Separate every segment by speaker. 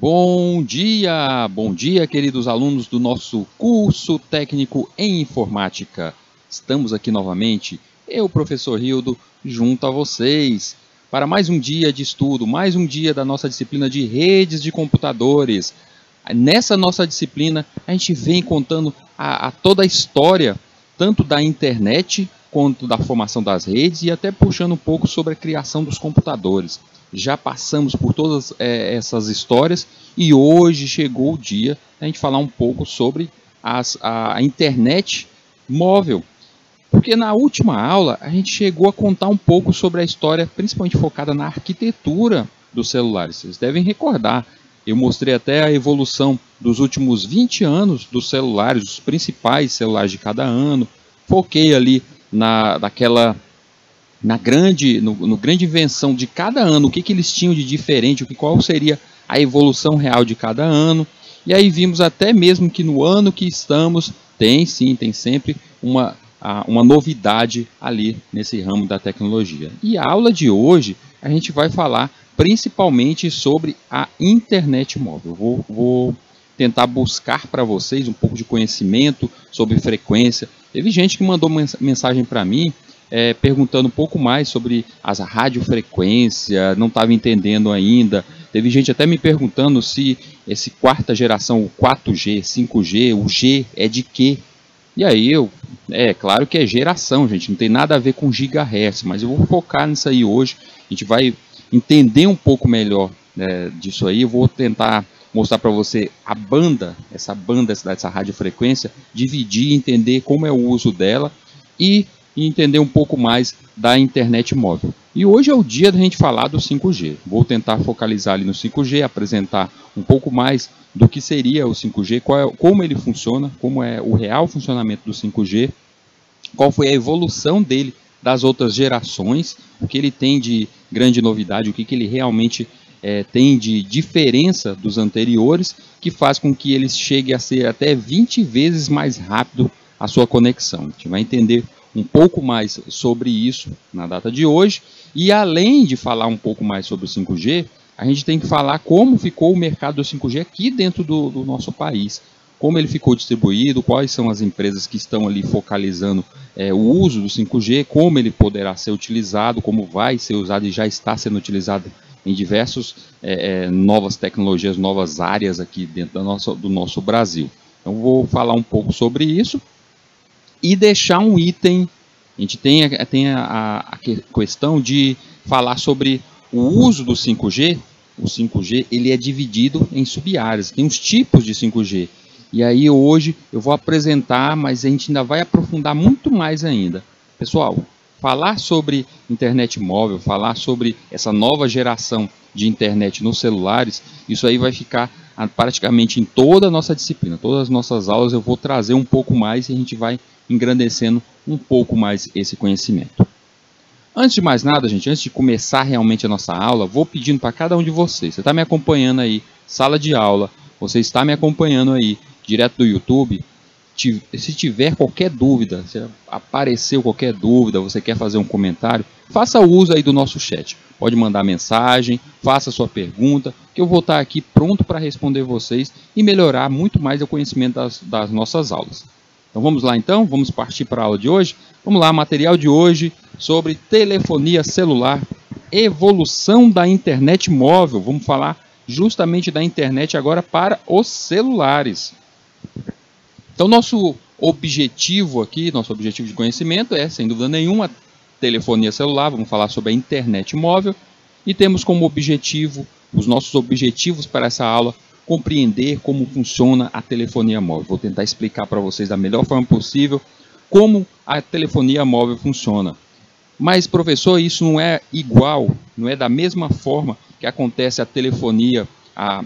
Speaker 1: Bom dia, queridos alunos do nosso curso técnico em informática. Estamos aqui novamente, eu, professor Rildo, junto a vocês, para mais um dia de estudo, mais um dia da nossa disciplina de redes de computadores. Nessa nossa disciplina, a gente vem contando toda a história, tanto da internet quanto da formação das redes e até puxando um pouco sobre a criação dos computadores. Já passamos por todas essas histórias e hoje chegou o dia da gente falar um pouco sobre a internet móvel. Porque na última aula a gente chegou a contar um pouco sobre a história, principalmente focada na arquitetura dos celulares. Vocês devem recordar, eu mostrei até a evolução dos últimos 20 anos dos celulares, os principais celulares de cada ano. Foquei ali na grande invenção de cada ano, o que eles tinham de diferente, qual seria a evolução real de cada ano. E aí vimos até mesmo que no ano que estamos, tem sempre uma novidade ali nesse ramo da tecnologia. E a aula de hoje a gente vai falar principalmente sobre a internet móvel. Vou tentar buscar para vocês um pouco de conhecimento sobre frequência. Teve gente que mandou mensagem para mim perguntando um pouco mais sobre as radiofrequências, não estava entendendo ainda. Teve gente até me perguntando se esse quarta geração, o 4G, 5G, o G é de quê? E aí claro que é geração, gente, não tem nada a ver com gigahertz, mas eu vou focar nisso aí hoje. A gente vai entender um pouco melhor disso aí. Eu vou tentar mostrar para você essa radiofrequência, dividir, entender como é o uso dela e entender um pouco mais da internet móvel. E hoje é o dia da gente falar do 5G. Vou tentar focalizar ali no 5G, apresentar um pouco mais do que seria o 5G, como ele funciona, como é o real funcionamento do 5G, qual foi a evolução dele das outras gerações, o que ele tem de grande novidade, o que ele realmente tem de diferença dos anteriores, que faz com que ele chegue a ser até 20 vezes mais rápido a sua conexão. A gente vai entender um pouco mais sobre isso na data de hoje. E além de falar um pouco mais sobre o 5G, a gente tem que falar como ficou o mercado do 5G aqui dentro do nosso país. Como ele ficou distribuído, quais são as empresas que estão ali focalizando o uso do 5G, como ele poderá ser utilizado, como vai ser usado e já está sendo utilizado em diversas novas tecnologias, novas áreas aqui dentro do nosso Brasil. Então vou falar um pouco sobre isso e deixar um item. A gente tem a questão de falar sobre o uso do 5G. O 5G ele é dividido em sub-áreas, tem os tipos de 5G. E aí hoje eu vou apresentar, mas a gente ainda vai aprofundar muito mais ainda. Pessoal, falar sobre internet móvel, falar sobre essa nova geração de internet nos celulares, isso aí vai ficar praticamente em toda a nossa disciplina. Todas as nossas aulas eu vou trazer um pouco mais e a gente vai engrandecendo um pouco mais esse conhecimento. Antes de mais nada, gente, antes de começar realmente a nossa aula, vou pedindo para cada um de vocês, você está me acompanhando aí, sala de aula, você está me acompanhando aí, direto do YouTube, se tiver qualquer dúvida, se apareceu qualquer dúvida, você quer fazer um comentário, faça uso aí do nosso chat. Pode mandar mensagem, faça sua pergunta, que eu vou estar aqui pronto para responder vocês e melhorar muito mais o conhecimento das nossas aulas. Então vamos lá então, vamos partir para a aula de hoje. Vamos lá, material de hoje sobre telefonia celular, evolução da internet móvel. Vamos falar justamente da internet agora para os celulares. Então nosso objetivo aqui, nosso objetivo de conhecimento é, sem dúvida nenhuma, telefonia celular. Vamos falar sobre a internet móvel e temos como objetivo, os nossos objetivos para essa aula, compreender como funciona a telefonia móvel. Vou tentar explicar para vocês da melhor forma possível como a telefonia móvel funciona. Mas, professor, isso não é igual, não é da mesma forma que acontece a telefonia, a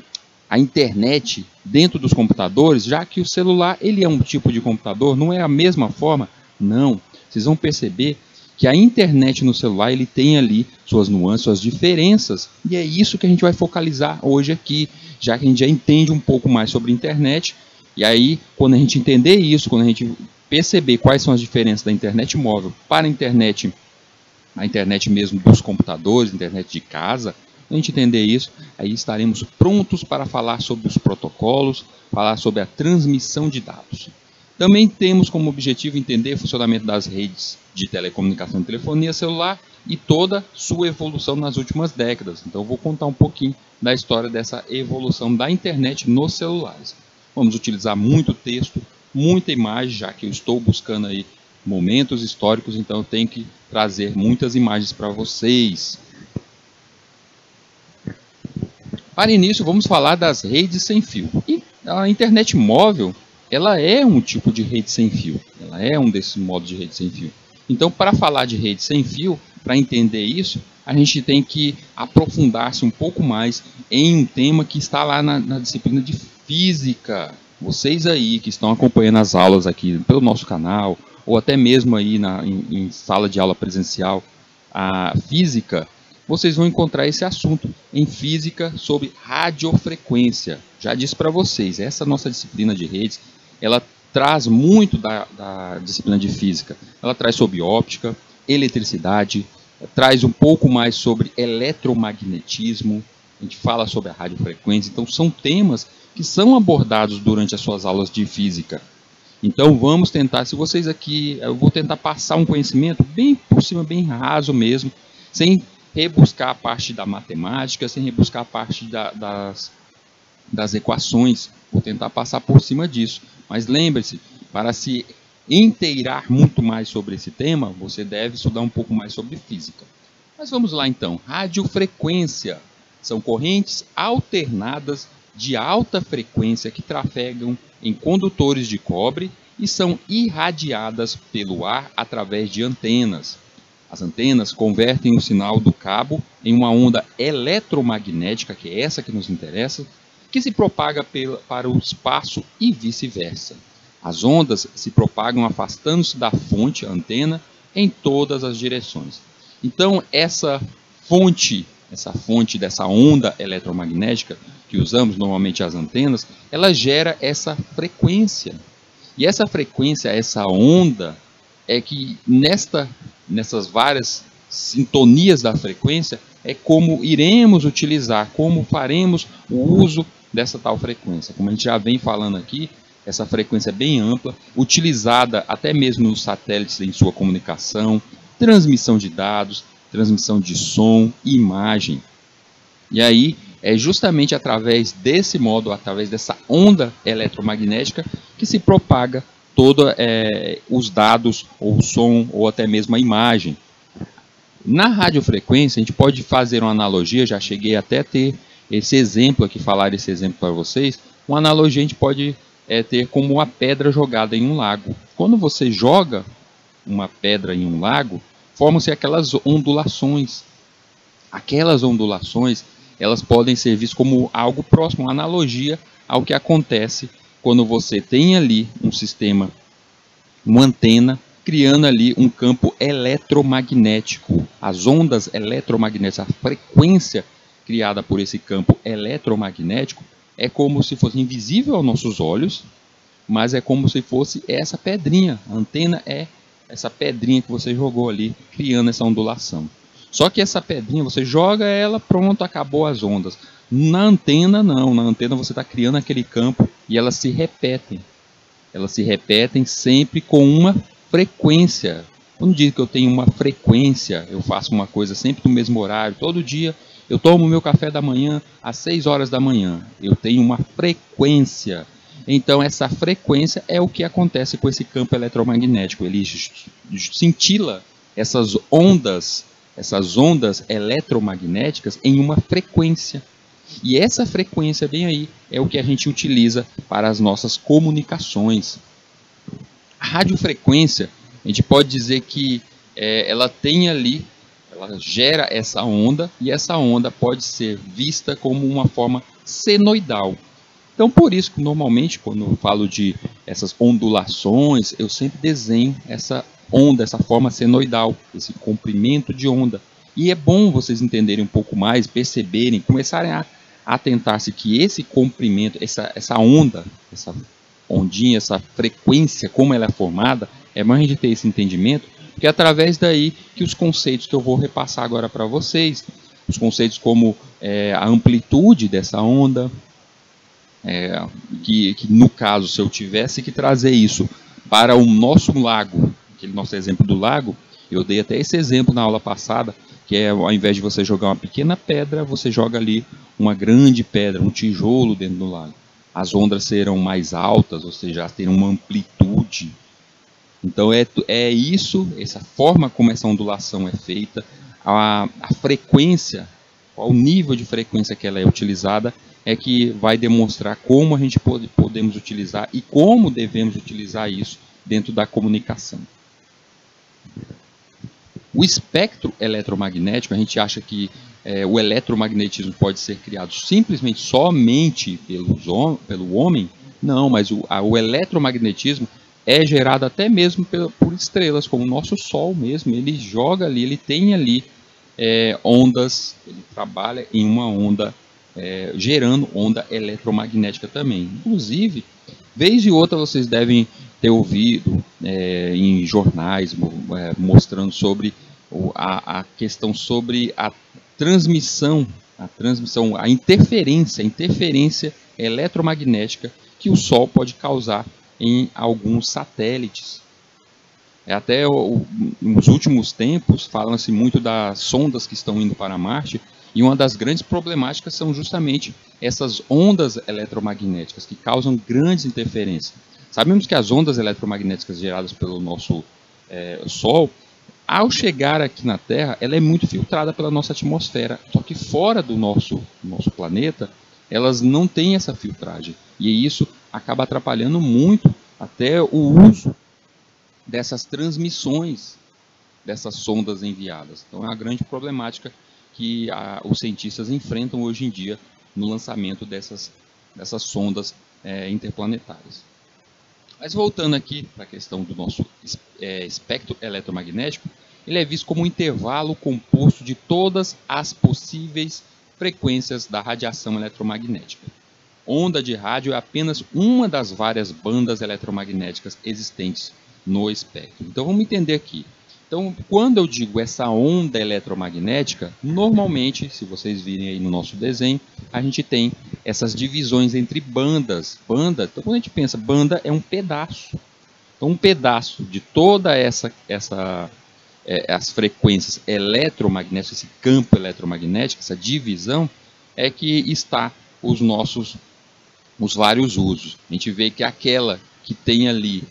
Speaker 1: internet dentro dos computadores, já que o celular ele é um tipo de computador, não é a mesma forma? Não. Vocês vão perceber que a internet no celular ele tem ali suas nuances, suas diferenças, e é isso que a gente vai focalizar hoje aqui, já que a gente já entende um pouco mais sobre a internet. E aí, quando a gente entender isso, quando a gente perceber quais são as diferenças da internet móvel para a internet mesmo dos computadores, internet de casa, Quando a gente entender isso, aí estaremos prontos para falar sobre os protocolos, falar sobre a transmissão de dados. Também temos como objetivo entender o funcionamento das redes de telecomunicação e telefonia celular e toda sua evolução nas últimas décadas. Então eu vou contar um pouquinho da história dessa evolução da internet nos celulares. Vamos utilizar muito texto, muita imagem, já que eu estou buscando aí momentos históricos, então eu tenho que trazer muitas imagens para vocês. Para início, vamos falar das redes sem fio. E a internet móvel, ela é um tipo de rede sem fio. Ela é um desses modos de rede sem fio. Então, para falar de rede sem fio, para entender isso, a gente tem que aprofundar-se um pouco mais em um tema que está lá na disciplina de física. Vocês aí que estão acompanhando as aulas aqui pelo nosso canal, ou até mesmo aí em sala de aula presencial, a física, vocês vão encontrar esse assunto em física sobre radiofrequência. Já disse para vocês, essa nossa disciplina de redes, ela traz muito da disciplina de física. Ela traz sobre óptica, eletricidade, traz um pouco mais sobre eletromagnetismo, a gente fala sobre a radiofrequência. Então são temas que são abordados durante as suas aulas de física. Então vamos tentar, se vocês aqui, eu vou tentar passar um conhecimento bem por cima, bem raso mesmo, sem rebuscar a parte da matemática, sem rebuscar a parte das equações. Vou tentar passar por cima disso. Mas lembre-se, para se inteirar muito mais sobre esse tema, você deve estudar um pouco mais sobre física. Mas vamos lá então. Radiofrequência são correntes alternadas de alta frequência que trafegam em condutores de cobre e são irradiadas pelo ar através de antenas. As antenas convertem o sinal do cabo em uma onda eletromagnética, que é essa que nos interessa, que se propaga para o espaço e vice-versa. As ondas se propagam afastando-se da fonte, a antena, em todas as direções. Então, essa fonte dessa onda eletromagnética, que usamos normalmente as antenas, ela gera essa frequência. E essa frequência, essa onda, é que nessas várias sintonias da frequência, é como iremos utilizar, como faremos o uso dessa tal frequência. Como a gente já vem falando aqui, essa frequência é bem ampla, utilizada até mesmo nos satélites em sua comunicação, transmissão de dados, transmissão de som e imagem. E aí, é justamente através desse modo, através dessa onda eletromagnética, que se propaga todos os dados, ou o som, ou até mesmo a imagem. Na radiofrequência, a gente pode fazer uma analogia, já cheguei até a ter esse exemplo aqui, falar esse exemplo para vocês. Uma analogia a gente pode ter como uma pedra jogada em um lago. Quando você joga uma pedra em um lago, formam-se aquelas ondulações. Aquelas ondulações, elas podem ser vistas como algo próximo, uma analogia ao que acontece quando você tem ali um sistema, uma antena, criando ali um campo eletromagnético. As ondas eletromagnéticas, a frequência criada por esse campo eletromagnético é como se fosse invisível aos nossos olhos, mas é como se fosse essa pedrinha. A antena é essa pedrinha que você jogou ali, criando essa ondulação. Só que essa pedrinha, você joga ela, pronto, acabou as ondas. Na antena, não. Na antena você está criando aquele campo e elas se repetem. Elas se repetem sempre com uma frequência. Quando diz que eu tenho uma frequência, eu faço uma coisa sempre no mesmo horário, todo dia, eu tomo o meu café da manhã às 6 horas da manhã. Eu tenho uma frequência. Então, essa frequência é o que acontece com esse campo eletromagnético. Ele cintila essas ondas eletromagnéticas em uma frequência. E essa frequência bem aí é o que a gente utiliza para as nossas comunicações. A radiofrequência, a gente pode dizer que ela tem ali, ela gera essa onda, e essa onda pode ser vista como uma forma senoidal. Então, por isso que normalmente, quando eu falo de essas ondulações, eu sempre desenho essa onda, essa forma senoidal, esse comprimento de onda. E é bom vocês entenderem um pouco mais, perceberem, começarem a atentar-se que esse comprimento, essa onda, essa ondinha, essa frequência, como ela é formada, é bom a gente ter esse entendimento, porque é através daí que os conceitos que eu vou repassar agora para vocês, os conceitos como a amplitude dessa onda, que no caso, se eu tivesse que trazer isso para o nosso lago, aquele nosso exemplo do lago, eu dei até esse exemplo na aula passada, que é ao invés de você jogar uma pequena pedra, você joga ali uma grande pedra, um tijolo dentro do lago. As ondas serão mais altas, ou seja, terão uma amplitude. Então é isso, essa forma como essa ondulação é feita, a frequência, qual o nível de frequência que ela é utilizada, é que vai demonstrar como a gente podemos utilizar e como devemos utilizar isso dentro da comunicação. O espectro eletromagnético, a gente acha que o eletromagnetismo pode ser criado simplesmente somente pelo homem. Não, mas o eletromagnetismo é gerado até mesmo por estrelas, como o nosso Sol mesmo. Ele joga ali, ele tem ali ondas, ele trabalha em uma onda, gerando onda eletromagnética também. Inclusive, vez e outra vocês devem ter ouvido em jornais mostrando sobre a questão sobre a transmissão, a interferência eletromagnética que o Sol pode causar em alguns satélites. Até nos últimos tempos falam-se muito das sondas que estão indo para Marte, e uma das grandes problemáticas são justamente essas ondas eletromagnéticas que causam grandes interferências. Sabemos que as ondas eletromagnéticas geradas pelo nosso Sol, ao chegar aqui na Terra, ela é muito filtrada pela nossa atmosfera, só que fora do nosso planeta, elas não têm essa filtragem, e isso acaba atrapalhando muito até o uso dessas transmissões dessas sondas enviadas. Então é uma grande problemática que os cientistas enfrentam hoje em dia no lançamento dessas sondas interplanetárias. Mas voltando aqui para a questão do nosso espectro eletromagnético, ele é visto como um intervalo composto de todas as possíveis frequências da radiação eletromagnética. Onda de rádio é apenas uma das várias bandas eletromagnéticas existentes no espectro. Então vamos entender aqui. Então, quando eu digo essa onda eletromagnética, normalmente, se vocês virem aí no nosso desenho, a gente tem essas divisões entre bandas. Banda, então quando a gente pensa, banda é um pedaço. Então, um pedaço de toda as frequências eletromagnéticas, esse campo eletromagnético, essa divisão, é que está os vários usos. A gente vê que aquela que tem ali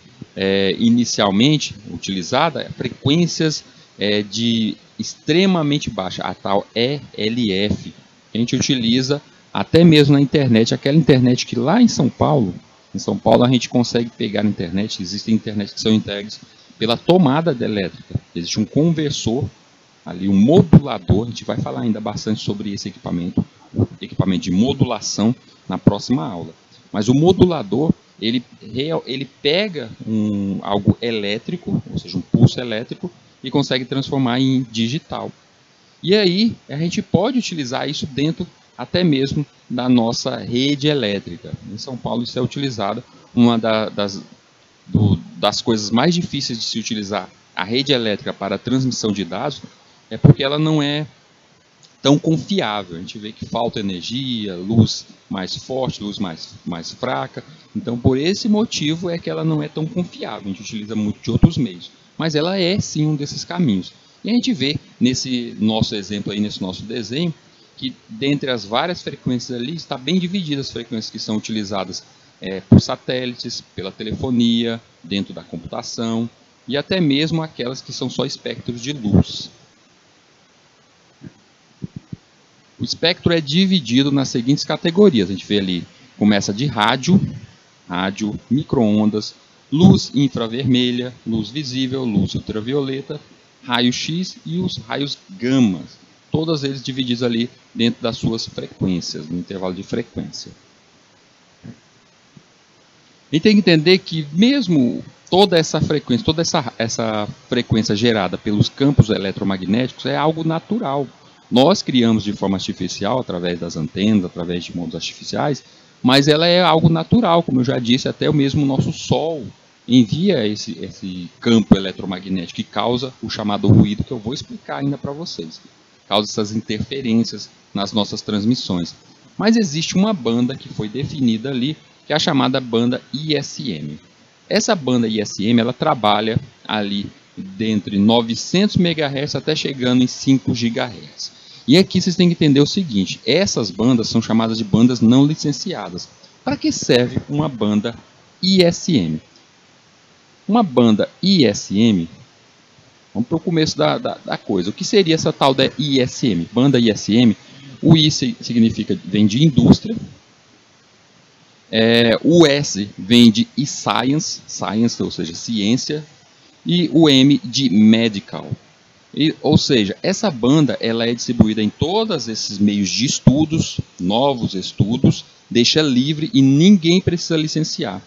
Speaker 1: inicialmente utilizada, frequências de extremamente baixa, a tal ELF, que a gente utiliza até mesmo na internet, aquela internet que lá em São Paulo a gente consegue pegar na internet, existem internet que são entregues pela tomada elétrica, existe um conversor ali, um modulador, a gente vai falar ainda bastante sobre esse equipamento de modulação na próxima aula, mas o modulador ele pega algo elétrico, ou seja, um pulso elétrico, e consegue transformar em digital. E aí a gente pode utilizar isso dentro até mesmo da nossa rede elétrica. Em São Paulo isso é utilizado, uma das coisas mais difíceis de se utilizar a rede elétrica para a transmissão de dados, é porque ela não é tão confiável. A gente vê que falta energia, luz mais forte, luz mais fraca. Então, por esse motivo é que ela não é tão confiável. A gente utiliza muito de outros meios. Mas ela é, sim, um desses caminhos. E a gente vê, nesse nosso exemplo, aí, nesse nosso desenho, que dentre as várias frequências ali, está bem divididas as frequências que são utilizadas por satélites, pela telefonia, dentro da computação, e até mesmo aquelas que são só espectros de luz. O espectro é dividido nas seguintes categorias. A gente vê ali, começa de rádio, micro-ondas, luz infravermelha, luz visível, luz ultravioleta, raio-x e os raios gama. Todos eles divididos ali dentro das suas frequências, no intervalo de frequência. A gente tem que entender que mesmo toda essa frequência gerada pelos campos eletromagnéticos é algo natural. Nós criamos de forma artificial, através das antenas, através de mundos artificiais, mas ela é algo natural, como eu já disse, até o mesmo nosso Sol envia esse campo eletromagnético que causa o chamado ruído, que eu vou explicar ainda para vocês. causa essas interferências nas nossas transmissões. Mas existe uma banda que foi definida ali, que é a chamada banda ISM. Essa banda ISM, ela trabalha ali entre 900 MHz até chegando em 5 GHz. E aqui vocês têm que entender o seguinte, essas bandas são chamadas de bandas não licenciadas. Para que serve uma banda ISM? Uma banda ISM, vamos para o começo da coisa. O que seria essa tal da ISM? Banda ISM, o I significa, vem de indústria, o S vem de e-science, science, ou seja, ciência, e o M de medical. Ou seja, essa banda ela é distribuída em todos esses meios de estudos, novos estudos, deixa livre e ninguém precisa licenciar.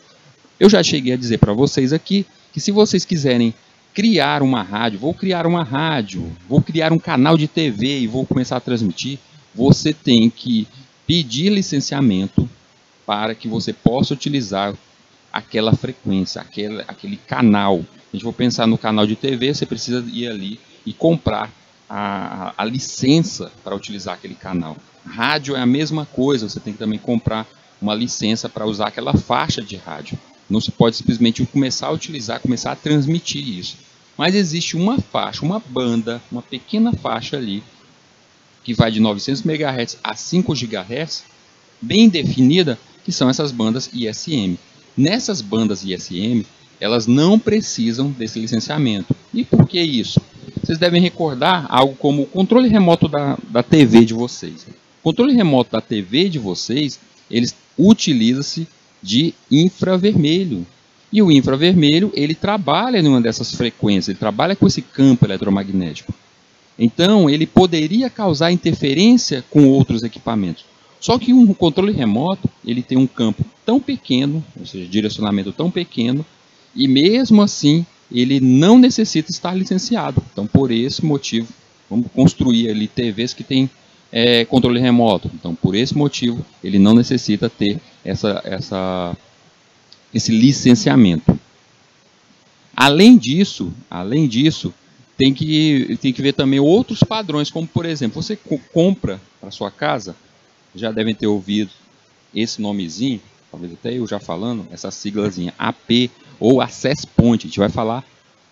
Speaker 1: Eu já cheguei a dizer para vocês aqui que se vocês quiserem criar uma rádio, vou criar um canal de TV e vou começar a transmitir, você tem que pedir licenciamento para que você possa utilizar aquela frequência, aquele canal. A gente for pensar no canal de TV, você precisa ir ali e comprar a licença para utilizar aquele canal. Rádio é a mesma coisa, você tem que também comprar uma licença para usar aquela faixa de rádio. Não se pode simplesmente começar a utilizar, começar a transmitir isso. Mas existe uma faixa, uma banda, uma pequena faixa ali, que vai de 900 MHz a 5 GHz, bem definida, que são essas bandas ISM. Nessas bandas ISM, elas não precisam desse licenciamento. E por que isso? Vocês devem recordar algo como o controle remoto da TV de vocês. O controle remoto da TV de vocês, eles utiliza-se de infravermelho. E o infravermelho, ele trabalha em uma dessas frequências, ele trabalha com esse campo eletromagnético. Então, ele poderia causar interferência com outros equipamentos. Só que um controle remoto, ele tem um campo tão pequeno, ou seja, direcionamento tão pequeno, e mesmo assim, ele não necessita estar licenciado. Então, por esse motivo, vamos construir ali TVs que tem controle remoto. Então, por esse motivo, ele não necessita ter esse licenciamento. Além disso, tem que ver também outros padrões, como por exemplo, você compra para sua casa, já devem ter ouvido esse nomezinho, talvez até eu já falando, essa siglazinha AP ou Access Point. A gente vai falar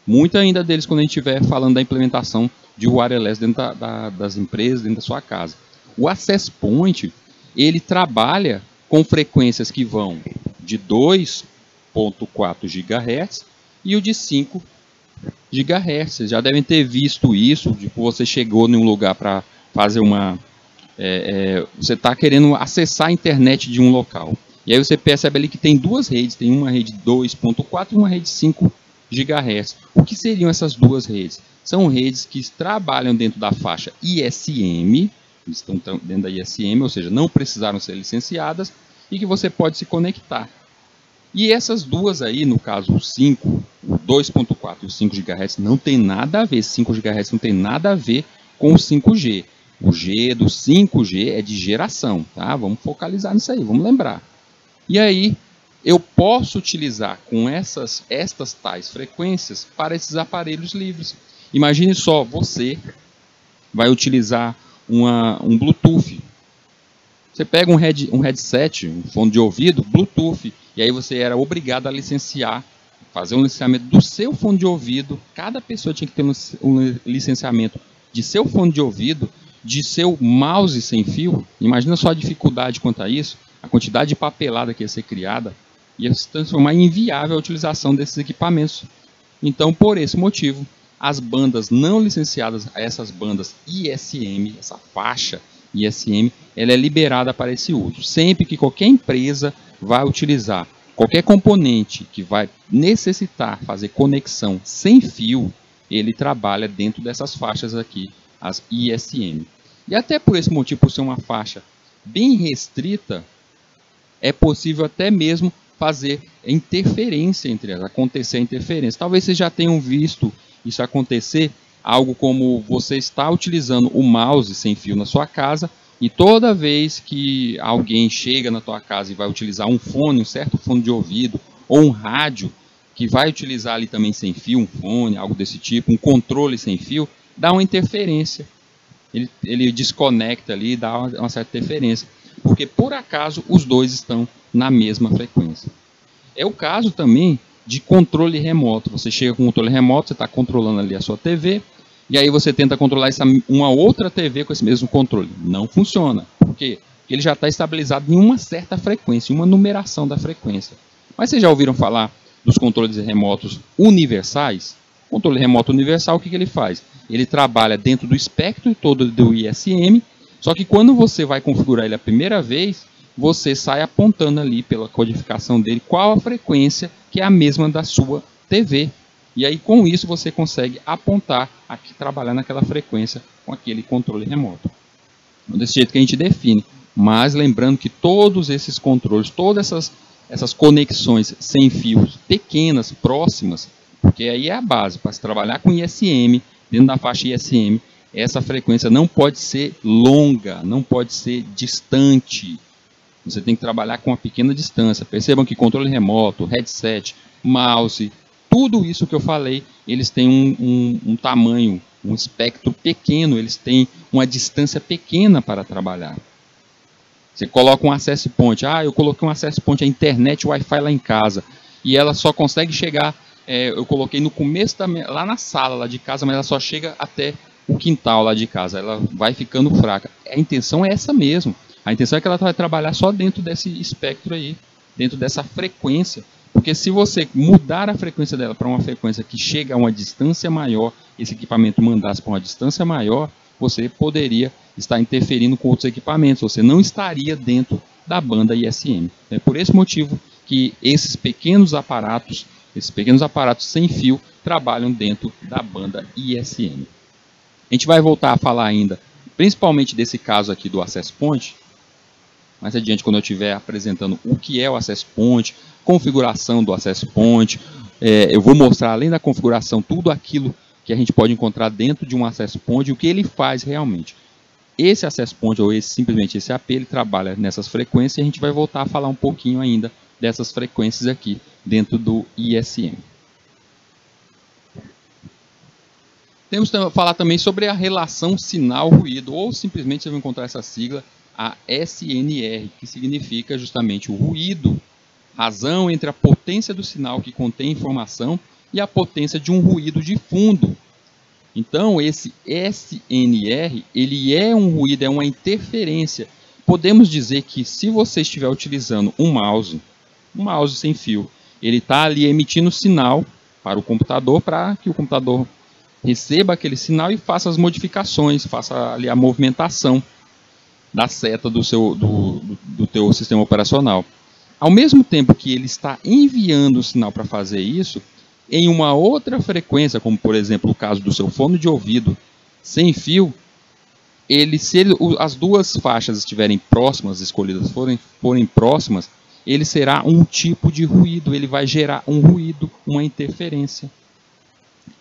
Speaker 1: muito ainda deles quando a gente estiver falando da implementação de wireless dentro das empresas, dentro da sua casa. O Access Point, ele trabalha com frequências que vão de 2.4 GHz e o de 5 GHz. Vocês já devem ter visto isso, tipo, você chegou em um lugar para fazer você está querendo acessar a internet de um local. E aí você percebe ali que tem duas redes, tem uma rede 2.4 e uma rede 5 GHz. O que seriam essas duas redes? São redes que trabalham dentro da faixa ISM, estão dentro da ISM, ou seja, não precisaram ser licenciadas, e que você pode se conectar. E essas duas aí, no caso o 5, o 2.4 e o 5 GHz, não tem nada a ver, 5 GHz não tem nada a ver com o 5G. O G do 5G é de geração, tá? Vamos focalizar nisso aí, vamos lembrar. E aí, eu posso utilizar com estas tais frequências para esses aparelhos livres. Imagine só, você vai utilizar um Bluetooth. Você pega um headset, um fone de ouvido, Bluetooth, e aí você era obrigado a licenciar, fazer um licenciamento do seu fone de ouvido. Cada pessoa tinha que ter um licenciamento de seu fone de ouvido, de seu mouse sem fio. Imagina só a dificuldade quanto a isso, a quantidade de papelada que ia ser criada, ia se transformar em inviável a utilização desses equipamentos. Então, por esse motivo, as bandas não licenciadas, essas bandas ISM, essa faixa ISM, ela é liberada para esse uso. Sempre que qualquer empresa vai utilizar qualquer componente que vai necessitar fazer conexão sem fio, ele trabalha dentro dessas faixas aqui, as ISM. E até por esse motivo, por ser uma faixa bem restrita, é possível até mesmo fazer interferência entre elas, acontecer a interferência. Talvez vocês já tenham visto isso acontecer, algo como você está utilizando o mouse sem fio na sua casa e toda vez que alguém chega na tua casa e vai utilizar um fone, um certo fone de ouvido ou um rádio que vai utilizar ali também sem fio, um fone, algo desse tipo, um controle sem fio, dá uma interferência. ele desconecta ali e dá uma certa interferência, porque por acaso os dois estão na mesma frequência. É o caso também de controle remoto. Você chega com o controle remoto, você está controlando ali a sua TV, e aí você tenta controlar uma outra TV com esse mesmo controle. Não funciona. Por quê? Porque ele já está estabilizado em uma certa frequência, em uma numeração da frequência. Mas vocês já ouviram falar dos controles remotos universais? O controle remoto universal, o que ele faz? Ele trabalha dentro do espectro todo do ISM, só que quando você vai configurar ele a primeira vez, você sai apontando ali pela codificação dele qual a frequência que é a mesma da sua TV. E aí com isso você consegue apontar aqui, trabalhar naquela frequência com aquele controle remoto. Desse jeito que a gente define. Mas lembrando que todos esses controles, todas essas conexões sem fios pequenas, próximas, porque aí é a base, para se trabalhar com ISM, dentro da faixa ISM, essa frequência não pode ser longa, não pode ser distante. Você tem que trabalhar com uma pequena distância. Percebam que controle remoto, headset, mouse, tudo isso que eu falei, eles têm um tamanho, um espectro pequeno, eles têm uma distância pequena para trabalhar. Você coloca um access point, eu coloquei um access point à internet Wi-Fi lá em casa, e ela só consegue chegar, eu coloquei no começo, lá na sala lá de casa, mas ela só chega até o quintal lá de casa, ela vai ficando fraca. A intenção é essa mesmo, a intenção é que ela vai trabalhar só dentro desse espectro aí, dentro dessa frequência, porque se você mudar a frequência dela para uma frequência que chega a uma distância maior, esse equipamento mandasse para uma distância maior, você poderia estar interferindo com outros equipamentos, você não estaria dentro da banda ISM. É por esse motivo que esses pequenos aparatos sem fio, trabalham dentro da banda ISM. A gente vai voltar a falar ainda, principalmente desse caso aqui do Access Point, mais adiante quando eu estiver apresentando o que é o Access Point, configuração do Access Point, eu vou mostrar além da configuração tudo aquilo que a gente pode encontrar dentro de um Access Point e o que ele faz realmente. Esse Access Point, ou simplesmente esse AP, ele trabalha nessas frequências e a gente vai voltar a falar um pouquinho ainda dessas frequências aqui dentro do ISM. Temos que falar também sobre a relação sinal-ruído, ou simplesmente você vai encontrar essa sigla, a SNR, que significa justamente o ruído, razão entre a potência do sinal que contém informação e a potência de um ruído de fundo. Então, esse SNR, ele é um ruído, é uma interferência. Podemos dizer que se você estiver utilizando um mouse sem fio, ele está ali emitindo sinal para o computador, para que o computador receba aquele sinal e faça as modificações, faça ali a movimentação da seta do teu sistema operacional. Ao mesmo tempo que ele está enviando o sinal para fazer isso, em uma outra frequência, como por exemplo o caso do seu fone de ouvido sem fio, as duas faixas estiverem próximas, escolhidas forem próximas, ele será um tipo de ruído, ele vai gerar um ruído, uma interferência.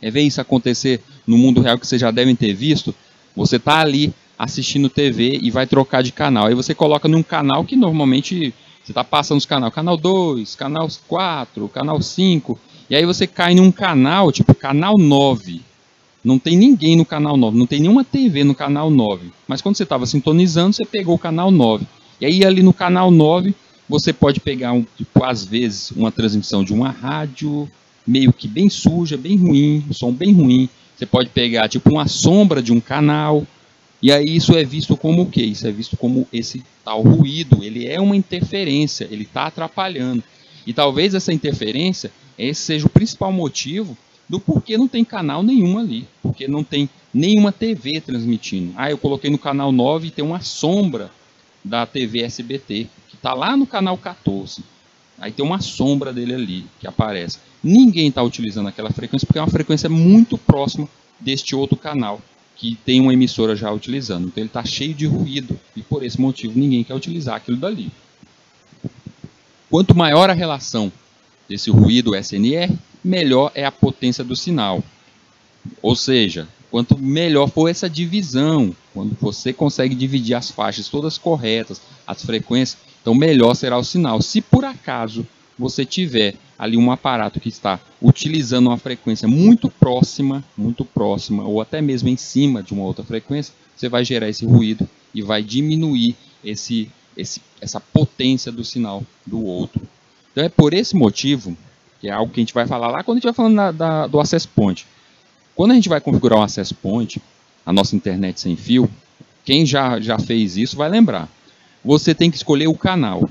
Speaker 1: Ver isso acontecer no mundo real que vocês já devem ter visto. Você está ali assistindo TV e vai trocar de canal. Aí você coloca num canal que normalmente você está passando os canais, canal 2, canal 4, canal 5. E aí você cai num canal, tipo canal 9. Não tem ninguém no canal 9, não tem nenhuma TV no canal 9. Mas quando você estava sintonizando, você pegou o canal 9. E aí ali no canal 9, você pode pegar, às vezes, uma transmissão de uma rádio meio que bem suja, bem ruim, um som bem ruim. Você pode pegar tipo uma sombra de um canal. E aí isso é visto como o quê? Isso é visto como esse tal ruído. Ele é uma interferência, ele está atrapalhando. E talvez essa interferência, esse seja o principal motivo do porquê não tem canal nenhum ali. Porque não tem nenhuma TV transmitindo. Eu coloquei no canal 9 e tem uma sombra da TV SBT, que está lá no canal 14. Aí tem uma sombra dele ali, que aparece. Ninguém está utilizando aquela frequência, porque é uma frequência muito próxima deste outro canal, que tem uma emissora já utilizando. Então ele está cheio de ruído, e por esse motivo ninguém quer utilizar aquilo dali. Quanto maior a relação desse ruído SNR, melhor é a potência do sinal. Ou seja, quanto melhor for essa divisão, quando você consegue dividir as faixas todas corretas, as frequências, então melhor será o sinal. Se por acaso você tiver ali um aparato que está utilizando uma frequência muito próxima, ou até mesmo em cima de uma outra frequência, você vai gerar esse ruído e vai diminuir essa potência do sinal do outro. Então é por esse motivo, que é algo que a gente vai falar lá quando a gente vai falando do access point. Quando a gente vai configurar um access point, a nossa internet sem fio, quem já fez isso vai lembrar. Você tem que escolher o canal.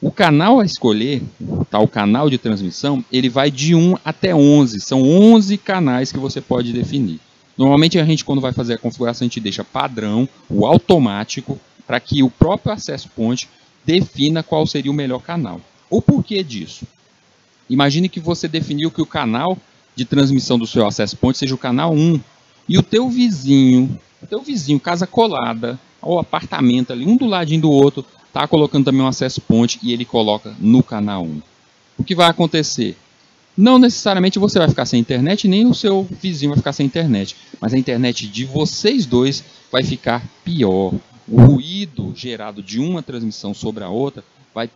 Speaker 1: O canal a escolher, tá, o canal de transmissão, ele vai de 1 até 11. São 11 canais que você pode definir. Normalmente a gente, quando vai fazer a configuração, a gente deixa padrão, o automático, para que o próprio access point defina qual seria o melhor canal. O porquê disso? Imagine que você definiu que o canal de transmissão do seu access point seja o canal 1. E o teu vizinho, casa colada, ou apartamento ali, um do ladinho do outro, está colocando também um access point e ele coloca no canal 1. O que vai acontecer? Não necessariamente você vai ficar sem internet, nem o seu vizinho vai ficar sem internet. Mas a internet de vocês dois vai ficar pior. O ruído gerado de uma transmissão sobre a outra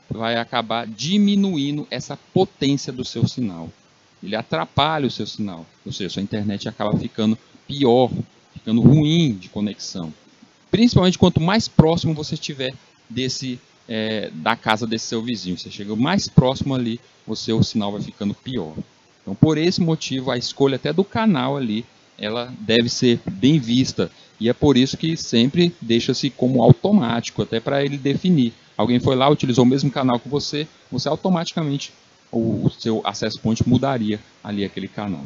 Speaker 1: vai acabar diminuindo essa potência do seu sinal. Ele atrapalha o seu sinal. Ou seja, sua internet acaba ficando pior, ficando ruim de conexão. Principalmente quanto mais próximo você estiver da casa desse seu vizinho. Você chega mais próximo ali, o seu sinal vai ficando pior. Então, por esse motivo, a escolha até do canal ali, ela deve ser bem vista. E é por isso que sempre deixa-se como automático, até para ele definir. Alguém foi lá, utilizou o mesmo canal que você automaticamente, o seu access point mudaria ali aquele canal.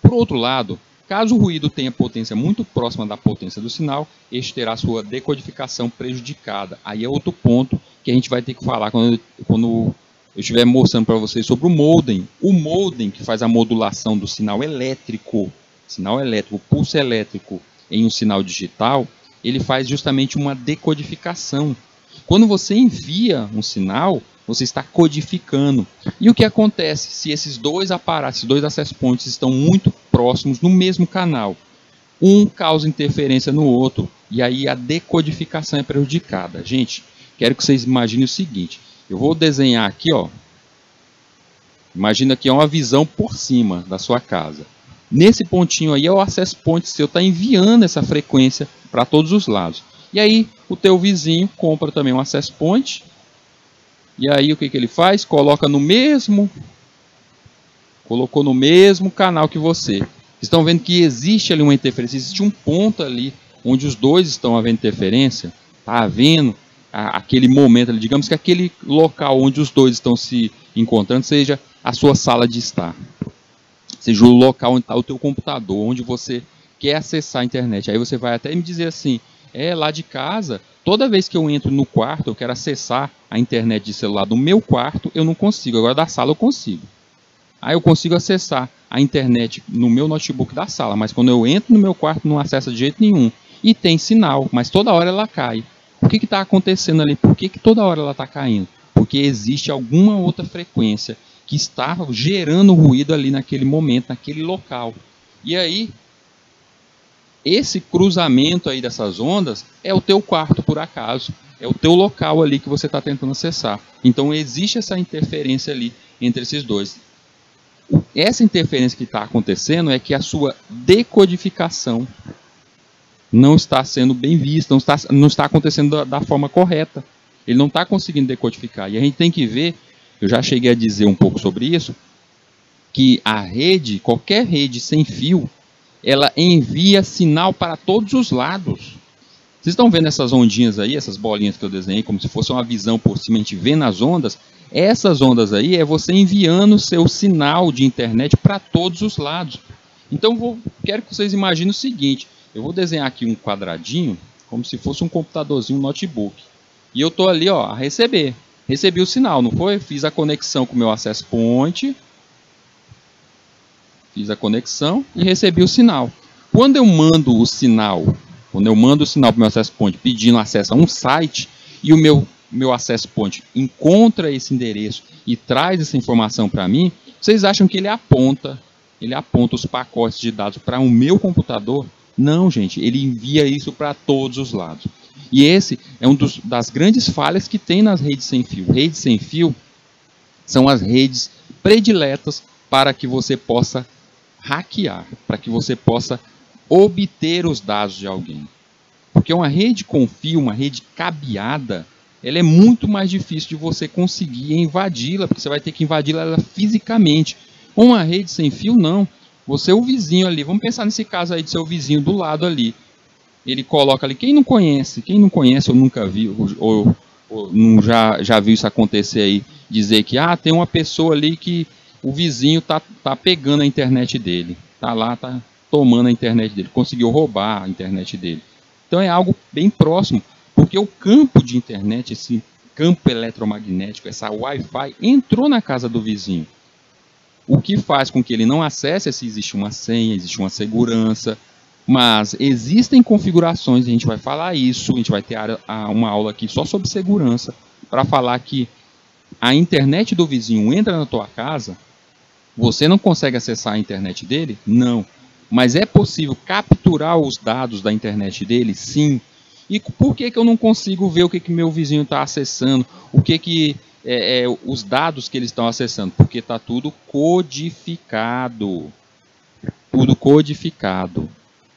Speaker 1: Por outro lado, caso o ruído tenha potência muito próxima da potência do sinal, este terá sua decodificação prejudicada. Aí é outro ponto que a gente vai ter que falar quando eu estiver mostrando para vocês sobre o modem. O modem que faz a modulação do sinal elétrico, pulso elétrico em um sinal digital, ele faz justamente uma decodificação. Quando você envia um sinal, você está codificando. E o que acontece se esses dois aparatos, esses dois access points estão muito próximos no mesmo canal? Um causa interferência no outro e aí a decodificação é prejudicada. Gente, quero que vocês imaginem o seguinte. Eu vou desenhar aqui, ó. Imagina que é uma visão por cima da sua casa. Nesse pontinho aí é o access point seu, está enviando essa frequência para todos os lados. E aí o teu vizinho compra também um access point. E aí o que ele faz? Colocou no mesmo canal que você. Estão vendo que existe ali uma interferência, existe um ponto ali onde os dois estão havendo interferência. Está havendo aquele momento ali, digamos que aquele local onde os dois estão se encontrando seja a sua sala de estar. Seja o local onde está o teu computador, onde você quer acessar a internet. Aí você vai até me dizer assim, lá de casa, toda vez que eu entro no quarto, eu quero acessar a internet de celular do meu quarto, eu não consigo. Agora da sala eu consigo. Aí eu consigo acessar a internet no meu notebook da sala, mas quando eu entro no meu quarto não acessa de jeito nenhum. E tem sinal, mas toda hora ela cai. O que está acontecendo ali? Por que toda hora ela está caindo? Porque existe alguma outra frequência que está gerando ruído ali naquele momento, naquele local. E aí, esse cruzamento aí dessas ondas é o teu quarto, por acaso. É o teu local ali que você está tentando acessar. Então, existe essa interferência ali entre esses dois. Essa interferência que está acontecendo é que a sua decodificação não está sendo bem vista, não está acontecendo da forma correta. Ele não está conseguindo decodificar. E a gente tem que ver, eu já cheguei a dizer um pouco sobre isso, que a rede, qualquer rede sem fio, ela envia sinal para todos os lados. Vocês estão vendo essas ondinhas aí, essas bolinhas que eu desenhei, como se fosse uma visão por cima, a gente vendo as ondas? Essas ondas aí é você enviando o seu sinal de internet para todos os lados. Então, quero que vocês imaginem o seguinte, eu vou desenhar aqui um quadradinho, como se fosse um computadorzinho, um notebook. E eu estou ali, ó, a receber. Recebi o sinal, não foi? Fiz a conexão com o meu access point. Fiz a conexão e recebi o sinal. Quando eu mando o sinal para o meu access point pedindo acesso a um site e o meu access point encontra esse endereço e traz essa informação para mim, vocês acham que ele aponta os pacotes de dados para o meu computador? Não, gente, ele envia isso para todos os lados. E esse é das grandes falhas que tem nas redes sem fio. Redes sem fio são as redes prediletas para que você possa hackear, para que você possa obter os dados de alguém. Porque uma rede com fio, uma rede cabeada, ela é muito mais difícil de você conseguir invadi-la, porque você vai ter que invadi-la fisicamente. Uma rede sem fio, não. Você, o vizinho ali, vamos pensar nesse caso aí de seu vizinho do lado ali. Ele coloca ali, quem não conhece ou nunca viu, ou não já viu isso acontecer aí, dizer que tem uma pessoa ali que o vizinho tá pegando a internet dele, tá tomando a internet dele, conseguiu roubar a internet dele. Então é algo bem próximo, porque o campo de internet, esse campo eletromagnético, essa Wi-Fi, entrou na casa do vizinho. O que faz com que ele não acesse se existe uma senha, existe uma segurança, mas existem configurações, a gente vai falar isso, a gente vai ter uma aula aqui só sobre segurança, para falar que a internet do vizinho entra na tua casa, você não consegue acessar a internet dele? Não. Mas é possível capturar os dados da internet dele? Sim. E por que eu não consigo ver o que meu vizinho está acessando? Os dados que eles estão acessando? Porque está tudo codificado. Tudo codificado.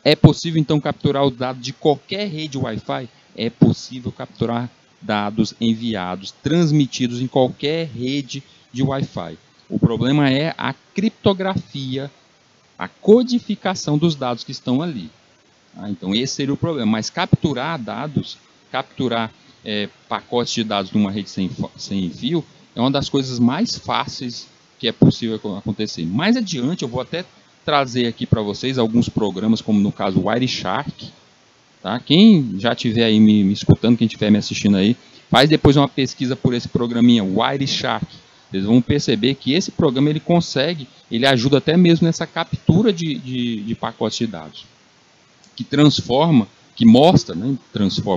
Speaker 1: É possível, então, capturar os dados de qualquer rede Wi-Fi? É possível capturar dados enviados, transmitidos em qualquer rede de Wi-Fi. O problema é a criptografia, a codificação dos dados que estão ali. Então, esse seria o problema. Mas capturar dados, capturar pacotes de dados numa rede sem fio, é uma das coisas mais fáceis que é possível acontecer. Mais adiante, eu vou até trazer aqui para vocês alguns programas, como no caso o Wireshark. Tá? Quem já estiver aí me escutando, quem estiver me assistindo aí, faz depois uma pesquisa por esse programinha, Wireshark. Vocês vão perceber que esse programa ele ajuda até mesmo nessa captura de pacotes de dados.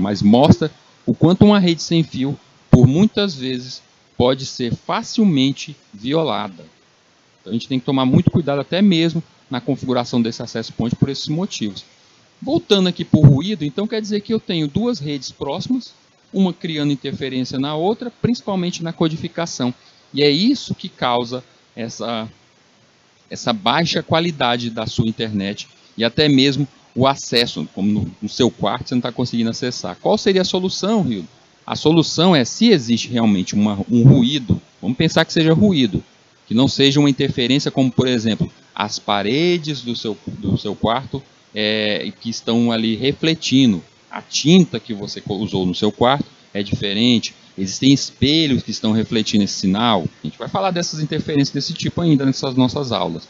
Speaker 1: Mas mostra o quanto uma rede sem fio, por muitas vezes, pode ser facilmente violada. Então a gente tem que tomar muito cuidado até mesmo na configuração desse access point por esses motivos. Voltando aqui para o ruído, então quer dizer que eu tenho duas redes próximas, uma criando interferência na outra, principalmente na codificação. E é isso que causa essa baixa qualidade da sua internet e até mesmo o acesso, como no seu quarto você não está conseguindo acessar. Qual seria a solução, Rio? A solução é, se existe realmente um ruído, vamos pensar que seja ruído, que não seja uma interferência como, por exemplo, as paredes do seu quarto que estão ali refletindo. A tinta que você usou no seu quarto é diferente. Existem espelhos que estão refletindo esse sinal. A gente vai falar dessas interferências desse tipo ainda nessas nossas aulas.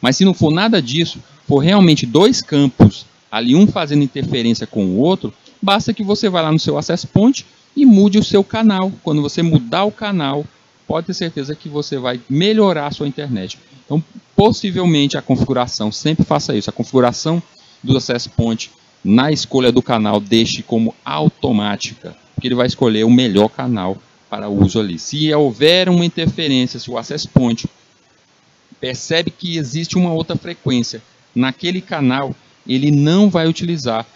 Speaker 1: Mas se não for nada disso, for realmente dois campos, ali um fazendo interferência com o outro, basta que você vá lá no seu access point e mude o seu canal. Quando você mudar o canal, pode ter certeza que você vai melhorar a sua internet. Então, possivelmente a configuração, sempre faça isso. A configuração do access point na escolha do canal, deixe como automática, porque ele vai escolher o melhor canal para uso ali. Se houver uma interferência, se o access point percebe que existe uma outra frequência naquele canal, ele não vai utilizar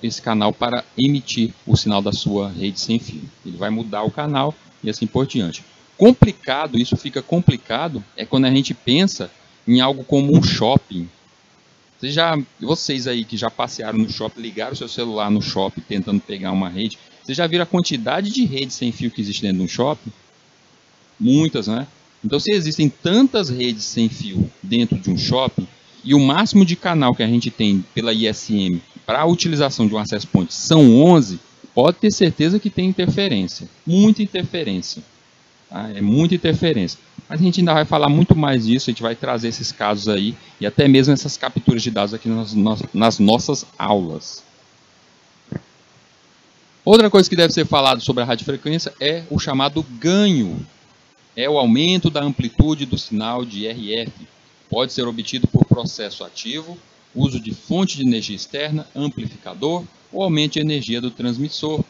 Speaker 1: esse canal para emitir o sinal da sua rede sem fio. Ele vai mudar o canal e assim por diante. Complicado, isso fica complicado, é quando a gente pensa em algo como um shopping. Vocês aí que já passearam no shopping, ligaram o seu celular no shopping tentando pegar uma rede, vocês já viram a quantidade de redes sem fio que existe dentro de um shopping? Muitas, né? Então, se existem tantas redes sem fio dentro de um shopping, e o máximo de canal que a gente tem pela ISM para a utilização de um access point são 11, pode ter certeza que tem interferência. Muita interferência. Tá? É muita interferência. Mas a gente ainda vai falar muito mais disso, a gente vai trazer esses casos aí, e até mesmo essas capturas de dados aqui nas nossas aulas. Outra coisa que deve ser falado sobre a radiofrequência é o chamado ganho. É o aumento da amplitude do sinal de RF. Pode ser obtido por processo ativo, uso de fonte de energia externa, amplificador ou aumento de energia do transmissor.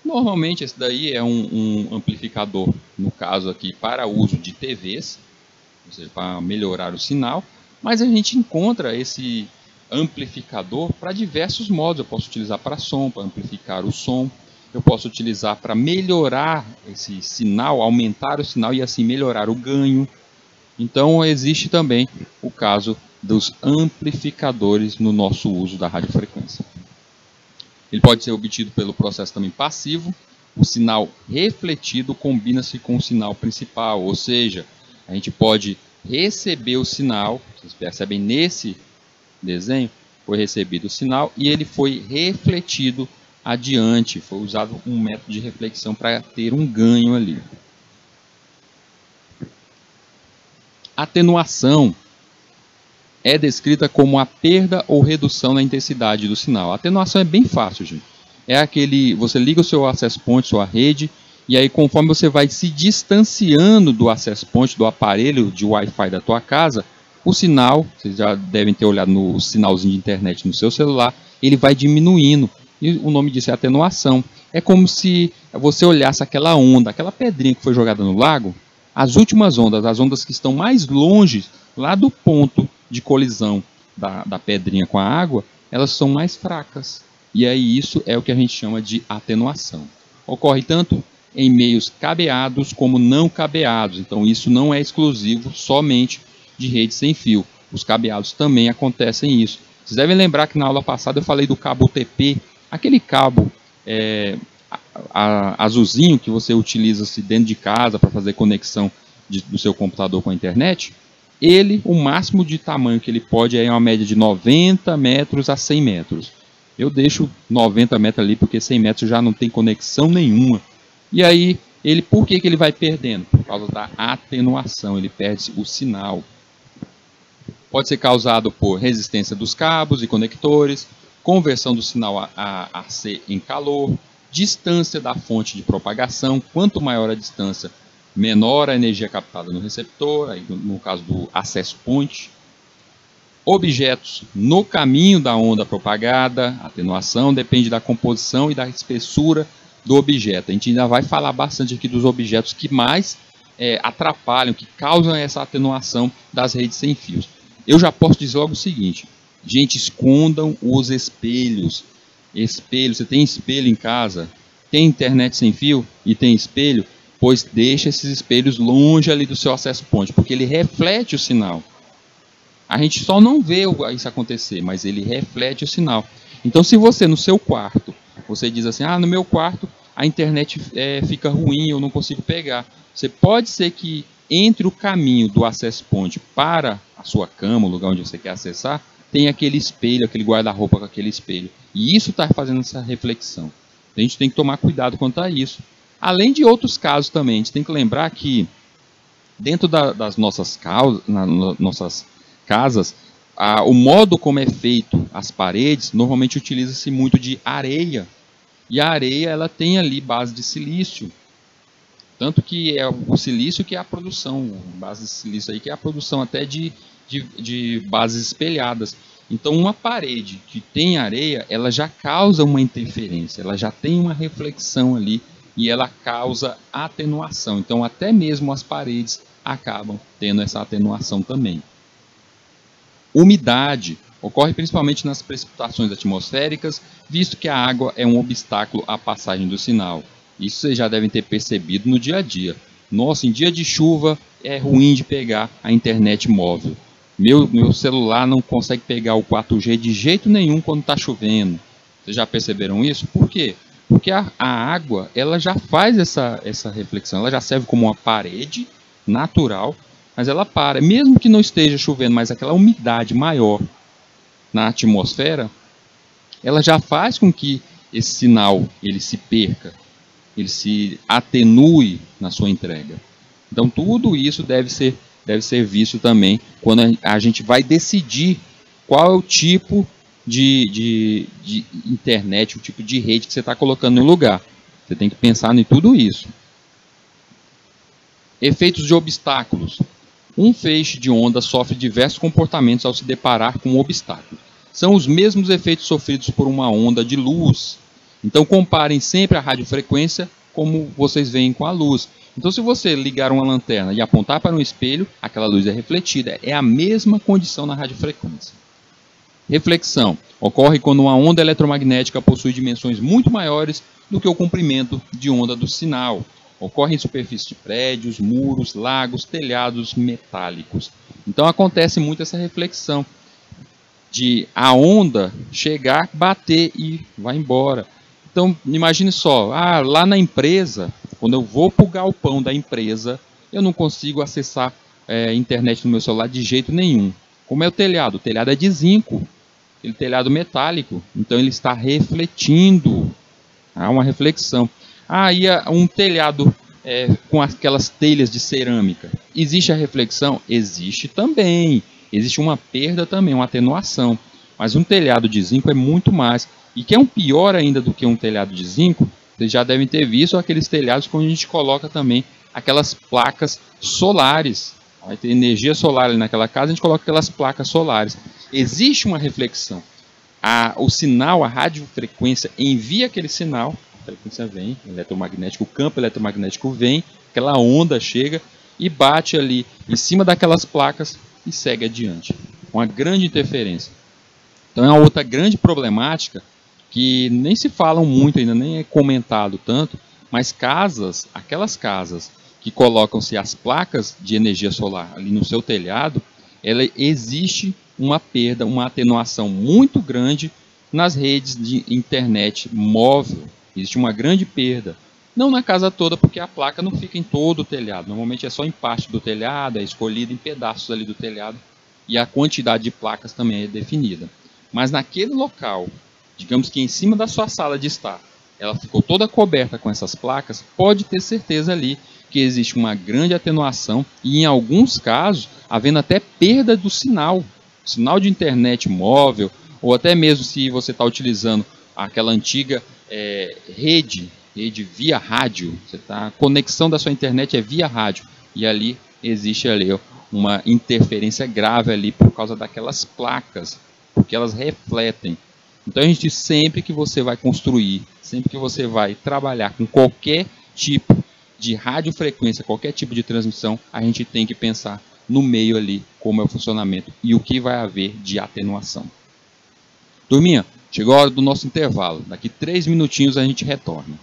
Speaker 1: Normalmente esse daí é um amplificador, no caso aqui, para uso de TVs, ou seja, para melhorar o sinal, mas a gente encontra esse amplificador para diversos modos. Eu posso utilizar para som, para amplificar o som, eu posso utilizar para melhorar esse sinal, aumentar o sinal e assim melhorar o ganho. Então existe também o caso dos amplificadores no nosso uso da radiofrequência. Ele pode ser obtido pelo processo também passivo. O sinal refletido combina-se com o sinal principal, ou seja, a gente pode receber o sinal, vocês percebem nesse desenho, foi recebido o sinal e ele foi refletido adiante, foi usado um método de reflexão para ter um ganho ali. Atenuação é descrita como a perda ou redução na intensidade do sinal. A atenuação é bem fácil, gente. É aquele, você liga o seu access point, sua rede, e aí conforme você vai se distanciando do access point, do aparelho de Wi-Fi da tua casa, o sinal, vocês já devem ter olhado no sinalzinho de internet no seu celular, ele vai diminuindo. E o nome disso é atenuação. É como se você olhasse aquela onda, aquela pedrinha que foi jogada no lago, as últimas ondas, as ondas que estão mais longe, lá do ponto de colisão da pedrinha com a água, elas são mais fracas. E aí isso é o que a gente chama de atenuação. Ocorre tanto em meios cabeados como não cabeados. Então isso não é exclusivo somente de rede sem fio. Os cabeados também acontecem isso. Vocês devem lembrar que na aula passada eu falei do cabo UTP, aquele cabo azulzinho que você utiliza dentro de casa para fazer conexão do seu computador com a internet. Ele, o máximo de tamanho que ele pode é uma média de 90 metros a 100 metros. Eu deixo 90 metros ali porque 100 metros já não tem conexão nenhuma. E aí, por que ele vai perdendo? Por causa da atenuação, ele perde o sinal. Pode ser causado por resistência dos cabos e conectores, conversão do sinal a AC em calor, distância da fonte de propagação. Quanto maior a distância, menor a energia captada no receptor, aí no caso do access point. Objetos no caminho da onda propagada, atenuação depende da composição e da espessura do objeto. A gente ainda vai falar bastante aqui dos objetos que mais atrapalham, que causam essa atenuação das redes sem fios. Eu já posso dizer logo o seguinte, gente, escondam os espelhos. Espelho, você tem espelho em casa? Tem internet sem fio e tem espelho? Pois deixa esses espelhos longe ali do seu access point, porque ele reflete o sinal. A gente só não vê isso acontecer, mas ele reflete o sinal. Então, se você no seu quarto, você diz assim, no meu quarto a internet fica ruim, eu não consigo pegar. Você pode ser que entre o caminho do access point para a sua cama, o lugar onde você quer acessar, tem aquele espelho, aquele guarda-roupa com aquele espelho. E isso está fazendo essa reflexão. A gente tem que tomar cuidado quanto a isso. Além de outros casos também, a gente tem que lembrar que dentro das nossas casas, o modo como é feito as paredes, normalmente utiliza-se muito de areia. E a areia ela tem ali base de silício. Tanto que é o silício que é a produção, base de silício aí que é a produção até de bases espelhadas. Então uma parede que tem areia, ela já causa uma interferência, ela já tem uma reflexão ali e ela causa atenuação. Então até mesmo as paredes acabam tendo essa atenuação também. Umidade ocorre principalmente nas precipitações atmosféricas, visto que a água é um obstáculo à passagem do sinal. Isso vocês já devem ter percebido no dia a dia. Nossa, em dia de chuva é ruim de pegar a internet móvel. Meu celular não consegue pegar o 4G de jeito nenhum quando está chovendo. Vocês já perceberam isso? Por quê? Porque a água ela já faz essa reflexão, ela já serve como uma parede natural, mas ela para. Mesmo que não esteja chovendo, mas aquela umidade maior na atmosfera, ela já faz com que esse sinal ele se perca, ele se atenue na sua entrega. Então tudo isso deve ser visto também quando a gente vai decidir qual é o tipo de internet, o tipo de rede que você está colocando no lugar. Você tem que pensar em tudo isso. Efeitos de obstáculos. Um feixe de onda sofre diversos comportamentos ao se deparar com um obstáculo. São os mesmos efeitos sofridos por uma onda de luz. Então comparem sempre a radiofrequência como vocês veem com a luz. Então se você ligar uma lanterna e apontar para um espelho, aquela luz é refletida. É a mesma condição na radiofrequência. Reflexão. Ocorre quando uma onda eletromagnética possui dimensões muito maiores do que o comprimento de onda do sinal. Ocorre em superfície de prédios, muros, lagos, telhados metálicos. Então acontece muito essa reflexão de a onda chegar, bater e vai embora. Então imagine só, lá na empresa, quando eu vou para o galpão da empresa, eu não consigo acessar internet no meu celular de jeito nenhum. Como é o telhado? O telhado é de zinco, aquele telhado metálico, então ele está refletindo. Há uma reflexão. E um telhado com aquelas telhas de cerâmica. Existe a reflexão? Existe também. Existe uma perda também, uma atenuação. Mas um telhado de zinco é muito mais. E que é um pior ainda do que um telhado de zinco, vocês já devem ter visto aqueles telhados quando a gente coloca também aquelas placas solares. Vai ter energia solar ali naquela casa, a gente coloca aquelas placas solares. Existe uma reflexão. O sinal, a radiofrequência envia aquele sinal, a frequência vem, eletromagnético, o campo eletromagnético vem, aquela onda chega e bate ali em cima daquelas placas e segue adiante. Uma grande interferência. Então é uma outra grande problemática que nem se falam muito ainda, nem é comentado tanto, mas aquelas casas que colocam-se as placas de energia solar ali no seu telhado, ela existe uma perda, uma atenuação muito grande nas redes de internet móvel. Existe uma grande perda. Não na casa toda, porque a placa não fica em todo o telhado. Normalmente é só em parte do telhado, é escolhida em pedaços ali do telhado. E a quantidade de placas também é definida. Mas naquele local, digamos que em cima da sua sala de estar, ela ficou toda coberta com essas placas, pode ter certeza ali que existe uma grande atenuação e em alguns casos, havendo até perda do sinal de internet móvel, ou até mesmo se você está utilizando aquela antiga rede via rádio, a conexão da sua internet é via rádio, e ali existe uma interferência grave ali por causa daquelas placas, porque elas refletem. Então a gente, sempre que você vai construir, sempre que você vai trabalhar com qualquer tipo de radiofrequência, qualquer tipo de transmissão, a gente tem que pensar no meio ali, como é o funcionamento e o que vai haver de atenuação. Turminha, chegou a hora do nosso intervalo. Daqui 3 minutinhos a gente retorna.